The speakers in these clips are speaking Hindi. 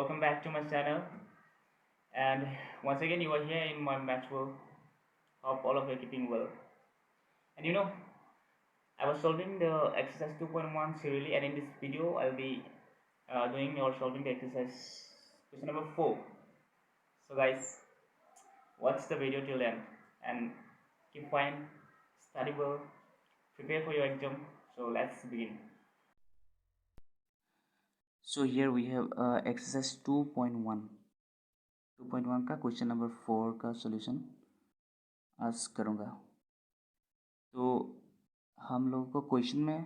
Welcome back to my channel. And once again, you are here in my match world. Hope all of you are keeping well. And I was solving the exercise 2.1 serially, and in this video, I'll be doing or solving the exercise question number 4. So, guys, watch the video till end and keep fine, study well, prepare for your exam. So, let's begin. So here we have exercise 2.1 का क्वेश्चन नंबर 4 का सॉल्यूशन आज करूँगा। तो हम लोगों को क्वेश्चन में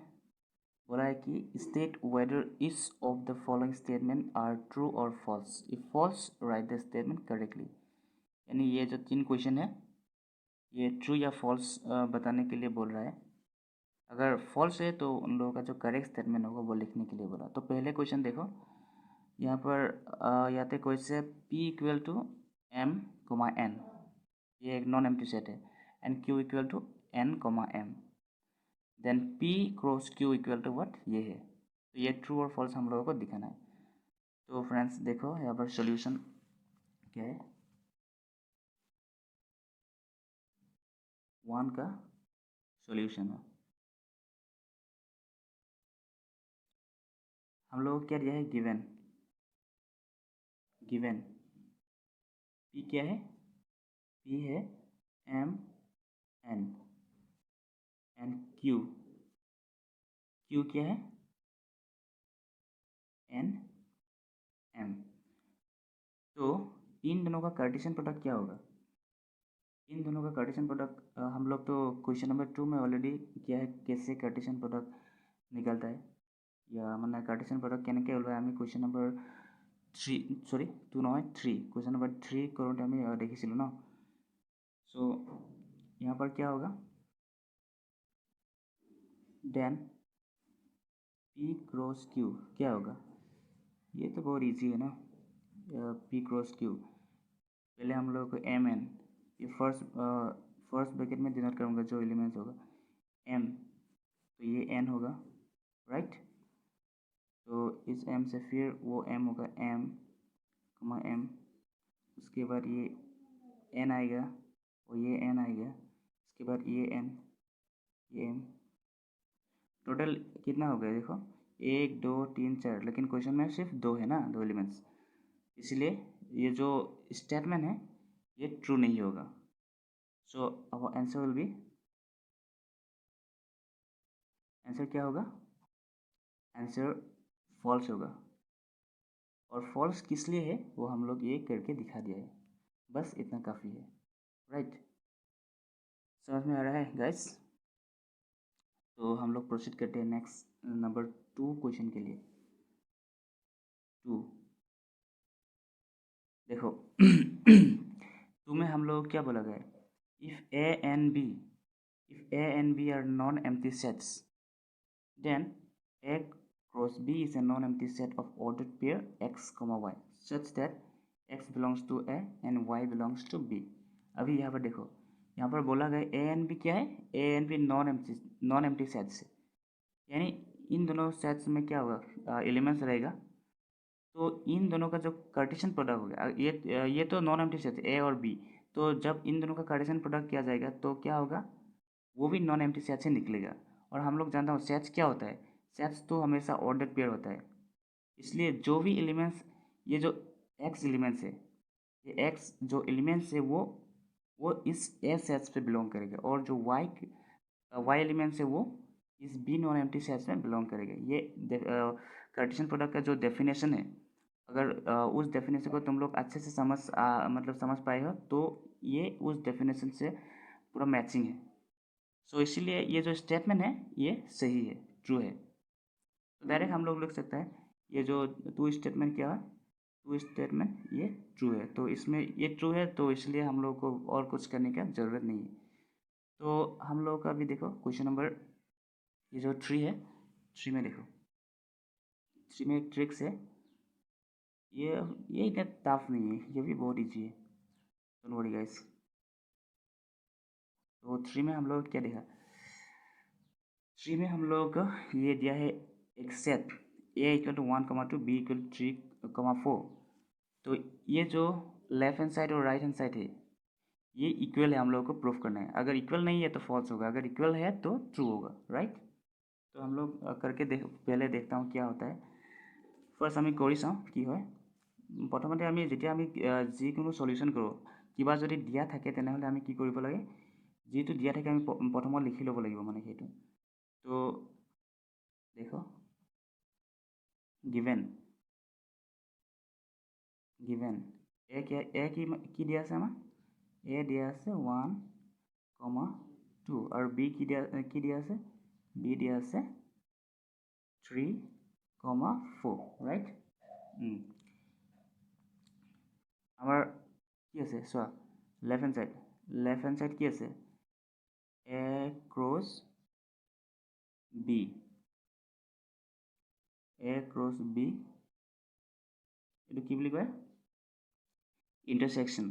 बोला है कि state whether each of the following statement are true or false. If false write the statement correctly. यानी ये जो 3 क्वेश्चन है ये ट्रू या फॉल्स बताने के लिए बोल रहा है। अगर फॉल्स है तो उन लोगों का जो करेक्ट स्टेटमेंट होगा वो लिखने के लिए बोला। तो पहले क्वेश्चन देखो, यहाँ पर यहाँ पे question P equal to M comma N, ये एक नॉन एम्प्टी सेट है, and Q equal to N comma M, then P cross Q equal to what, ये है। तो ये ट्रू और फॉल्स हम लोगों को दिखाना है। तो फ्रेंड्स देखो यहाँ पर सॉल्यूशन क्या है, 1 का सॉल्यूशन है। हम लोगों को क्या दिया है, गिवन P क्या है, P है M N एंड Q क्या है N M। तो इन दोनों का कार्टेशियन प्रोडक्ट क्या होगा, इन दोनों का कार्टेशियन प्रोडक्ट हम लोग तो क्वेश्चन नंबर 2 में ऑलरेडी किया है, कैसे कार्टेशियन प्रोडक्ट निकलता है या मतलब कार्टेशियन प्रोडक्ट कहने के আমি क्वेश्चन नंबर 2 নহয় 3 क्वेश्चन नंबर 3 কৰোঁতে আমি দেখিছিলোঁ ন। सो यहाँ पर क्या होगा, देन P क्रॉस Q क्या होगा, ये तो बहुत इजी है ना। P क्रॉस Q पहले हम लोग को M N, ये फर्स्ट ब्रैकेट में डिनोट करूँगा जो एलिमेंट्स होगा M, तो ये N होगा, राइट। तो इस M से फिर वो M होगा M कमा M, उसके बाद ये N आएगा और ये N आएगा, इसके बाद ये N ये M। टोटल कितना हो गया देखो, 1 2 3 4, लेकिन क्वेश्चन में सिर्फ 2 है ना, 2 एलिमेंट्स, इसलिए ये जो स्टेटमेंट है ये ट्रू नहीं होगा। So our answer will be, answer क्या होगा, आंसर फॉल्स होगा। और फॉल्स किस लिए है वो हम लोग ये करके दिखा दिया है, बस इतना काफ़ी है, राइट। समझ में आ रहा है गाइस। तो हम लोग प्रोसीड करते हैं नेक्स्ट नंबर 2 क्वेश्चन के लिए। 2 देखो 2 में हम लोग क्या बोला गया, if A and B are non empty sets, then A cross B is a non empty set of ordered pair x, y such that x belongs to A and y belongs to B। अभी यहाँ पर देखो, यहाँ पर बोला गया ए एंड बी क्या है, A and B non empty sets है, यानी इन दोनों सेट्स में क्या होगा, एलिमेंट्स रहेगा। तो इन दोनों का जो कार्टेशियन प्रोडक्ट होगा, ये तो नॉन एम्प्टी सेट ए और बी, तो जब इन दोनों का कार्टेशियन प्रोडक्ट किया जाएगा तो क्या होगा, वो भी नॉन एम्प्टी सेट से निकलेगा। और हम लोग जानते हो सेट्स क्या होता है, सेट्स तो हमेशा ऑर्डर पेयर होता है, इसलिए जो भी एलिमेंट्स, ये जो एक्स एलिमेंट्स है, ये एक्स जो एलिमेंट्स है वो इस ए सेट्स पे बिलोंग करेगा, और जो वाई एलिमेंट्स है वो इस बी नॉन एम्प्टी सेट्स में बिलोंग करेगा। ये कार्टेशियन प्रोडक्ट का जो डेफिनेशन है, अगर उस डेफिनेशन को तुम लोग अच्छे से समझ पाए हो तो ये उस डेफिनेशन से पूरा मैचिंग है। सो इसीलिए ये जो स्टेटमेंट है ये सही है, ट्रू है। तो डायरेक्ट हम लोग लिख सकते हैं ये जो टू स्टेटमेंट क्या है, टू स्टेटमेंट ये ट्रू है, तो इसमें ये ट्रू है, तो इसलिए हम लोग को और कुछ करने का ज़रूरत नहीं है। तो हम लोग का भी देखो क्वेश्चन नंबर ये जो 3 है, 3 में देखो, 3 में एक ट्रिक्स है, ये इतना टफ नहीं है, ये भी बहुत ईजी है, डोंट वरी गाइस। तो 3 में हम लोग क्या देखा, 3 में हम लोग ये दिया है एक set A equal to 1 2 B equal to 3 4, तो ये जो लेफ्ट हैंड साइड और राइट हैंड साइड है ये इक्वल है, हम लोगों को प्रूफ करना है। अगर इक्वल नहीं है तो फॉल्स होगा, अगर इक्वल है तो ट्रू होगा, राइट। तो हम लोग करके पहले देखता हूँ क्या होता है। ফাৰ্ষ্ট আমি কৰি চাওঁ কি হয়। প্ৰথমতে আমি যেতিয়া আমি যিকোনো সলিউশ্যন কৰোঁ, কিবা যদি দিয়া থাকে তেনেহ'লে আমি কি কৰিব লাগে, যিটো দিয়া থাকে আমি প্ৰথমত লিখি ল'ব লাগিব মানে সেইটো। তো দেখো গিভেন গিভেন এ কি দিয়া আছে আমাৰ, এ দিয়া আছে 1,2 আৰু বি কি দিয়া আছে, বি দিয়া আছে 3,4, ৰাইট। আমাৰ কি আছে চোৱা, লেফ্ট হেণ্ড সাইড কি আছে, এ ক্ৰছ বি, এইটো কি বুলি কয়, intersection,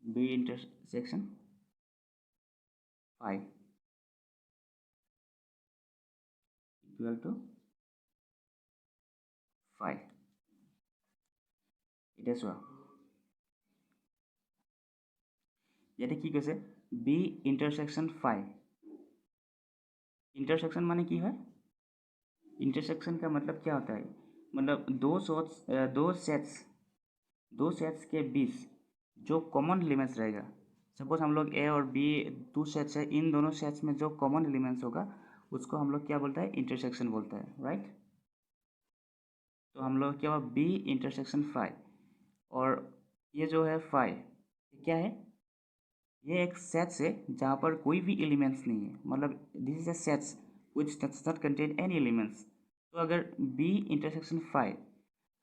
B intersection 5 equal to 5। এতিয়া চোৱা ইয়াতে কি কৈছে, বি ইণ্টাৰছেকশ্যন 5। इंटरसेक्शन माने की है, इंटरसेक्शन का मतलब क्या होता है, मतलब दो सेट्स के बीच जो कॉमन एलिमेंट्स रहेगा। सपोज हम लोग ए और बी 2 सेट्स है, इन दोनों सेट्स में जो कॉमन एलिमेंट्स होगा उसको हम लोग क्या बोलता है, इंटरसेक्शन बोलता है, राइट। तो हम लोग क्या हुआ, बी इंटरसेक्शन 5 और ये जो है 5 क्या है, ये एक सेट्स है जहाँ पर कोई भी एलिमेंट्स नहीं है, मतलब this is a sets which does not contain any elements. तो अगर बी इंटरसेक्शन 5,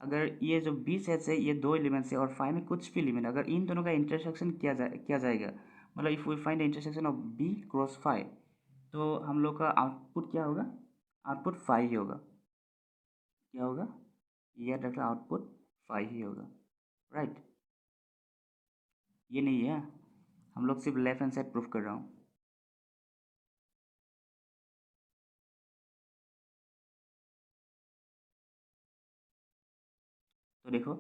अगर ये जो बी सेट्स है ये 2 एलिमेंट्स है और 5 में कुछ भी एलिमेंट, अगर इन दोनों का इंटरसेक्शन किया जाएगा, मतलब if we find the intersection of B cross 5, तो हम लोग का आउटपुट क्या होगा, आउटपुट 5 ही होगा। क्या होगा, याद रखना, आउटपुट 5 ही होगा, राइट। ये नहीं है, हम लोग सिर्फ लेफ्ट हैंड साइड प्रूफ कर रहा हूँ। तो देखो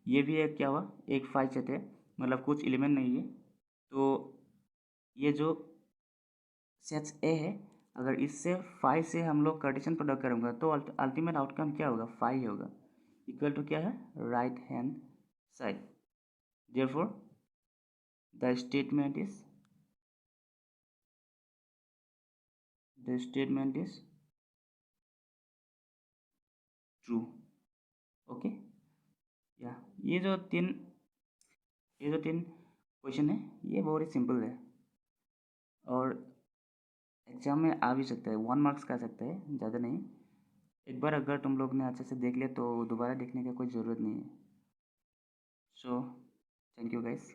ये भी एक क्या हुआ, एक 5 सेट है, मतलब कुछ एलिमेंट नहीं है। तो ये जो सेट्स ए है, अगर इससे 5 से हम लोग कार्टेशियन प्रोडक्ट करेंगे तो अल्टीमेट आउटकम क्या होगा, 5 होगा, इक्वल टू क्या है, right hand side. Therefore the statement is true, okay. या ये जो तीन क्वेश्चन है ये बहुत ही सिंपल है और एग्जाम में आ भी सकता है, 1 मार्क्स का आ सकता है, ज़्यादा नहीं। एक बार अगर तुम लोग ने अच्छे से देख लिया तो दोबारा देखने का कोई ज़रूरत नहीं है। So thank you guys.